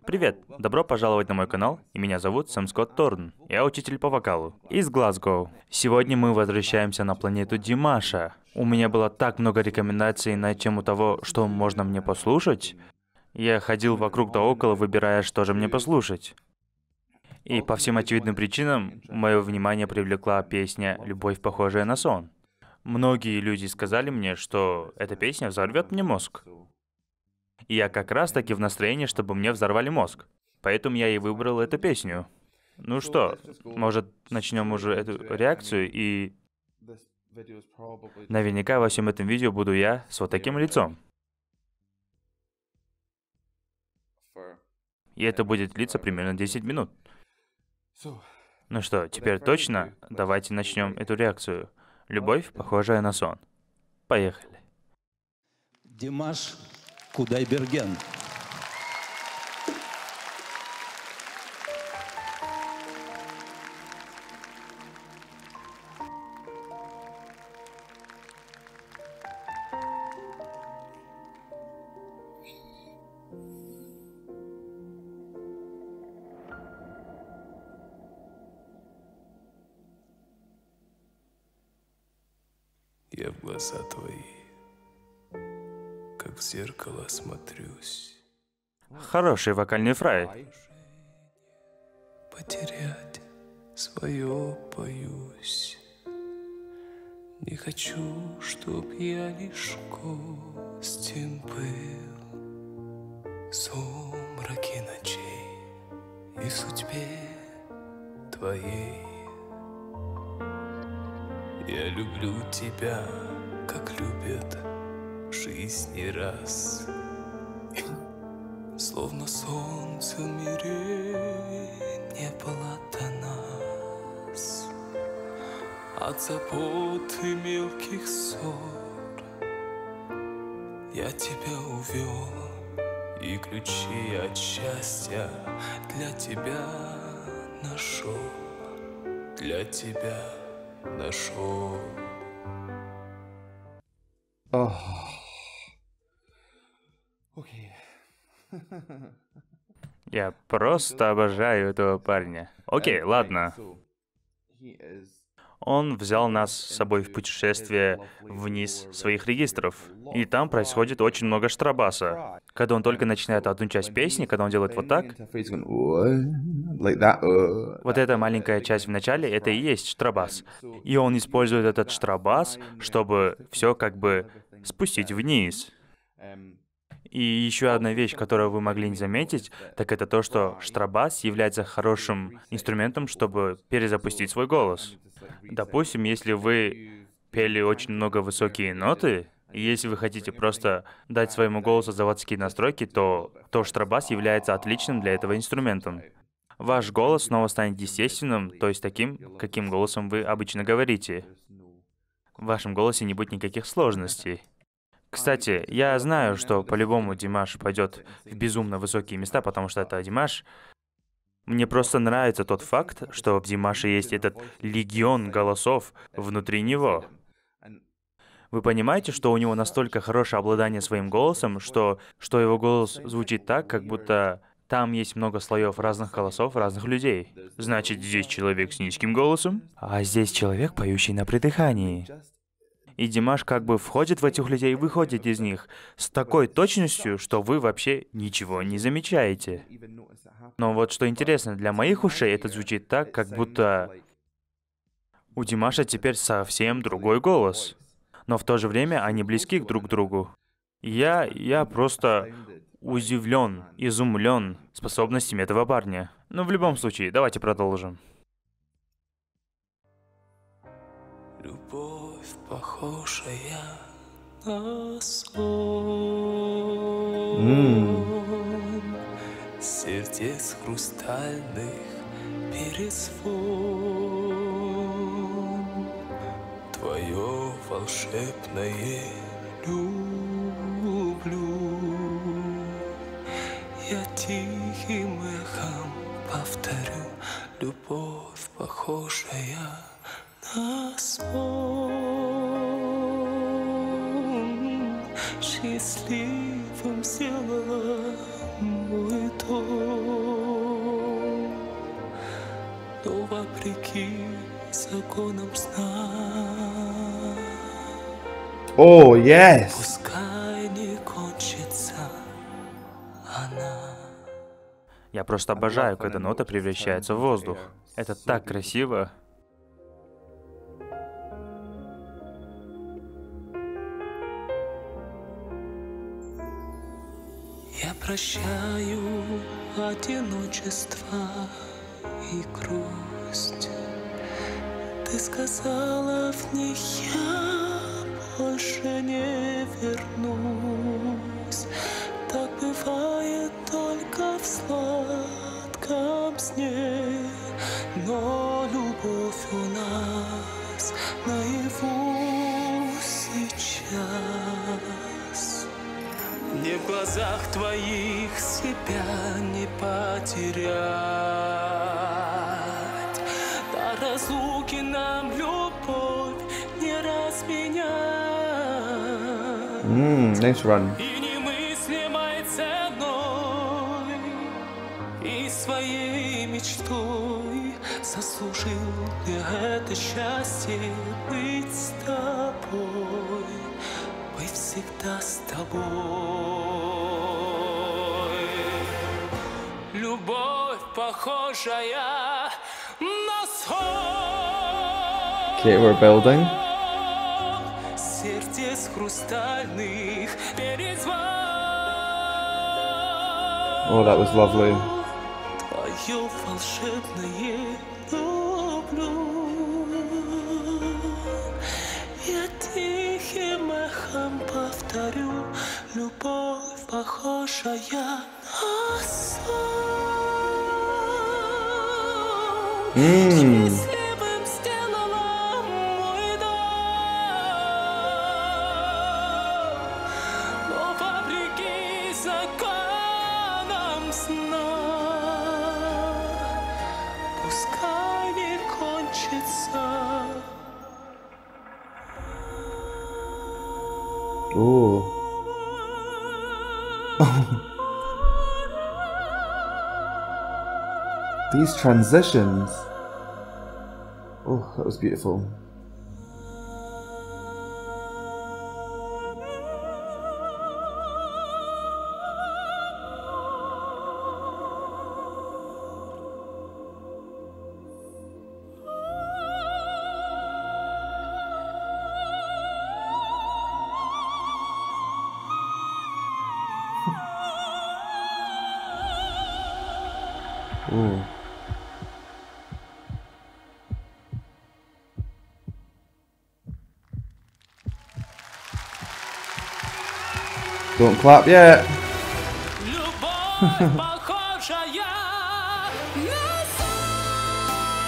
Привет, добро пожаловать на мой канал, и меня зовут Сэм Скотт Торн. Я учитель по вокалу из Глазго. Сегодня мы возвращаемся на планету Димаша. У меня было так много рекомендаций на тему того, что можно мне послушать. Я ходил вокруг да около, выбирая, что же мне послушать. И по всем очевидным причинам, мое внимание привлекла песня «Любовь, похожая на сон». Многие люди сказали мне, что эта песня взорвет мне мозг. И я как раз таки в настроении, чтобы мне взорвали мозг. Поэтому я и выбрал эту песню. Ну что, может, начнем уже эту реакцию, и наверняка во всем этом видео буду я с вот таким лицом. И это будет длиться примерно 10 минут. Ну что, теперь точно? Давайте начнем эту реакцию. Любовь, похожая на сон. Поехали. Димаш Кудайберген. Я в глаза твои, как в зеркало смотрюсь. Хороший вокальный фрай. Потерять свое боюсь. Не хочу, чтоб я лишь гостем был в сумраке ночей и в судьбе твоей. Я люблю тебя, как любят в жизни раз. Словно солнце в мире не было до нас. От забот и мелких ссор я тебя увел, и ключи от счастья для тебя нашел, для тебя нашел. Окей. Я просто обожаю этого парня. Окей, ладно. Он взял нас с собой в путешествие вниз своих регистров. И там происходит очень много штрабаса. Когда он только начинает одну часть песни, когда он делает вот так, вот эта маленькая часть в начале, это и есть штрабас. И он использует этот штрабас, чтобы все как бы спустить вниз. И еще одна вещь, которую вы могли не заметить, так это то, что штрабас является хорошим инструментом, чтобы перезапустить свой голос. Допустим, если вы пели очень много высокие ноты, и если вы хотите просто дать своему голосу заводские настройки, то штрабас является отличным для этого инструментом. Ваш голос снова станет естественным, то есть таким, каким голосом вы обычно говорите. В вашем голосе не будет никаких сложностей. Кстати, я знаю, что по-любому Димаш пойдет в безумно высокие места, потому что это Димаш. Мне просто нравится тот факт, что в Димаше есть этот легион голосов внутри него. Вы понимаете, что у него настолько хорошее обладание своим голосом, что его голос звучит так, как будто там есть много слоев разных голосов разных людей. Значит, здесь человек с низким голосом, а здесь человек, поющий на придыхании. И Димаш как бы входит в этих людей и выходит из них с такой точностью, что вы вообще ничего не замечаете. Но вот что интересно, для моих ушей это звучит так, как будто у Димаша теперь совсем другой голос. Но в то же время они близки друг к другу. Я просто удивлен, изумлен способностями этого парня. Но в любом случае, давайте продолжим. Любовь, похожая на сон, сердец хрустальных перезвон, твое волшебное люблю. Я тихим эхом повторю, любовь, похожая на сон, счастливым сделала мой дом. но вопреки законам сна. Oh, yes. Пускай не кончится она. Я просто обожаю, когда нота превращается в воздух. Это так красиво. Я прощаю одиночество и грусть. Ты сказала в них, я больше не вернусь. Так бывает только в сладком сне, но любовь у нас наяву сейчас. Мне в глазах твоих себя не потерять. До разлуки нам любовь не разменять. Nice run. И немыслимой ценой, и своей мечтой заслужил я это счастье быть с тобой, быть всегда с тобой. Любовь, похожая на сон. Okay, we're building. Сердец хрустальных перезвон. Oh, that was lovely. Твое волшебное люблю. Я тихим эхом повторю, любовь, похожая на сон. Счастливым сделала мой дом, но вопреки законам сна. Пускай не кончится. Ooh. These transitions. Oh, that was beautiful. Ooh. Don't clap yet. Любовь, похожая на сон.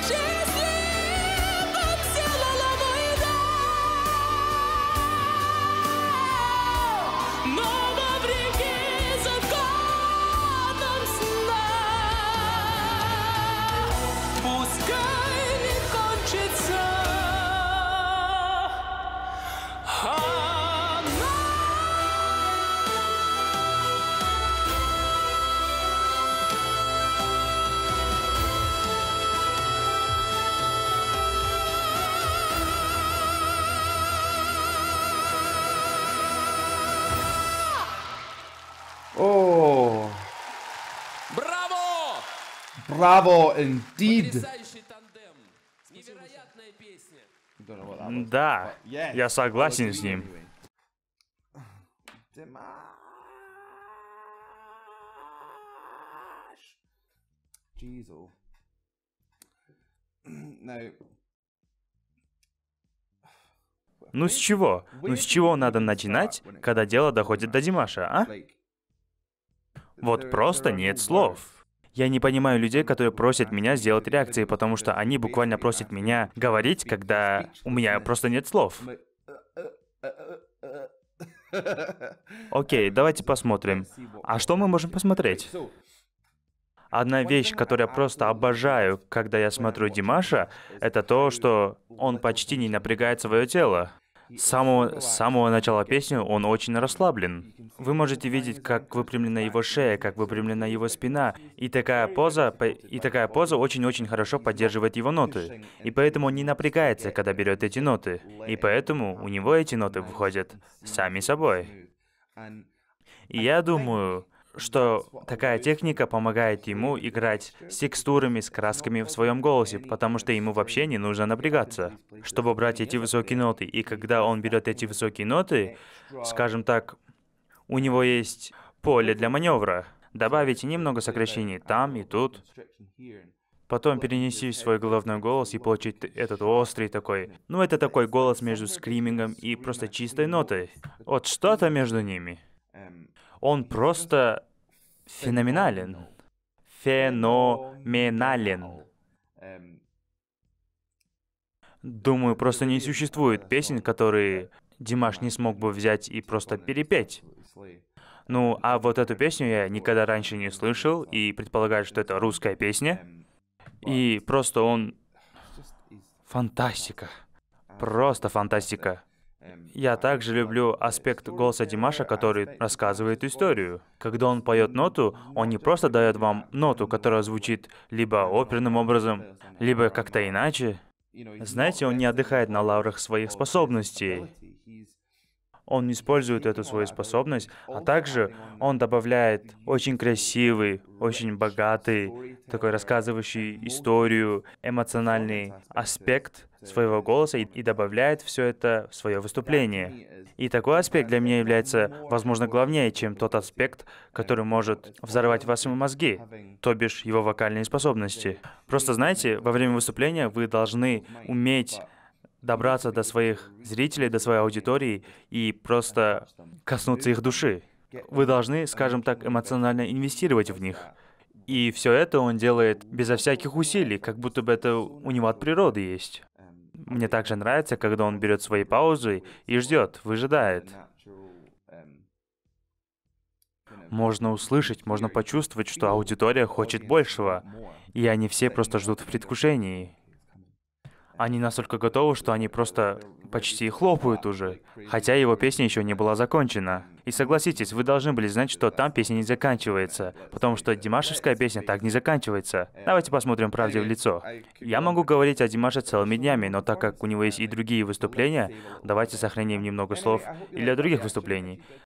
Счастливым сделала мой дом, но вопреки законам сна. Пускай не кончится она. Oh, Браво! bravo indeed. Потрясающий тандем. Невероятная песня. Don't know what that was. Да, Yes. я согласен с ним. Jesus. Now, Ну с чего? Ну с чего надо начинать, когда дело доходит до Димаша, а? like, Вот просто нет слов. Я не понимаю людей, которые просят меня сделать реакции, потому что они буквально просят меня говорить, когда у меня просто нет слов. Окей, давайте посмотрим. А что мы можем посмотреть? Одна вещь, которую я просто обожаю, когда я смотрю Димаша, это то, что он почти не напрягает свое тело. с самого начала песни он очень расслаблен. Вы можете видеть, как выпрямлена его шея, как выпрямлена его спина, и такая поза очень-очень хорошо поддерживает его ноты. И поэтому он не напрягается, когда берет эти ноты. И поэтому у него эти ноты выходят сами собой. И я думаю, что такая техника помогает ему играть с текстурами, с красками в своем голосе, потому что ему вообще не нужно напрягаться, чтобы брать эти высокие ноты. И когда он берет эти высокие ноты, скажем так, у него есть поле для маневра. Добавите немного сокращений там и тут. Потом перенести в свой головной голос и получить этот острый такой... Ну, это такой голос между скримингом и просто чистой нотой. Вот что-то между ними. Он просто феноменален. Феноменален. Думаю, просто не существует песен, которые Димаш не смог бы взять и просто перепеть. Ну, а вот эту песню я никогда раньше не слышал, и предполагаю, что это русская песня. И просто он... Фантастика. Просто фантастика. Я также люблю аспект голоса Димаша, который рассказывает историю. Когда он поет ноту, он не просто дает вам ноту, которая звучит либо оперным образом, либо как-то иначе. Знаете, он не отдыхает на лаврах своих способностей. Он использует эту свою способность, а также он добавляет очень красивый, очень богатый, такой рассказывающий историю, эмоциональный аспект своего голоса и добавляет все это в свое выступление. И такой аспект для меня является, возможно, главнее, чем тот аспект, который может взорвать ваши мозги, то бишь его вокальные способности. Просто знаете, во время выступления вы должны уметь добраться до своих зрителей, до своей аудитории и просто коснуться их души. Вы должны, скажем так, эмоционально инвестировать в них. И все это он делает безо всяких усилий, как будто бы это у него от природы есть. Мне также нравится, когда он берет свои паузы и ждет, выжидает. Можно услышать, можно почувствовать, что аудитория хочет большего, и они все просто ждут в предвкушении. Они настолько готовы, что они просто почти хлопают уже, хотя его песня еще не была закончена. И согласитесь, вы должны были знать, что там песня не заканчивается, потому что димашевская песня так не заканчивается. Давайте посмотрим правде в лицо. Я могу говорить о Димаше целыми днями, но так как у него есть и другие выступления, давайте сохраним немного слов и для других выступлений.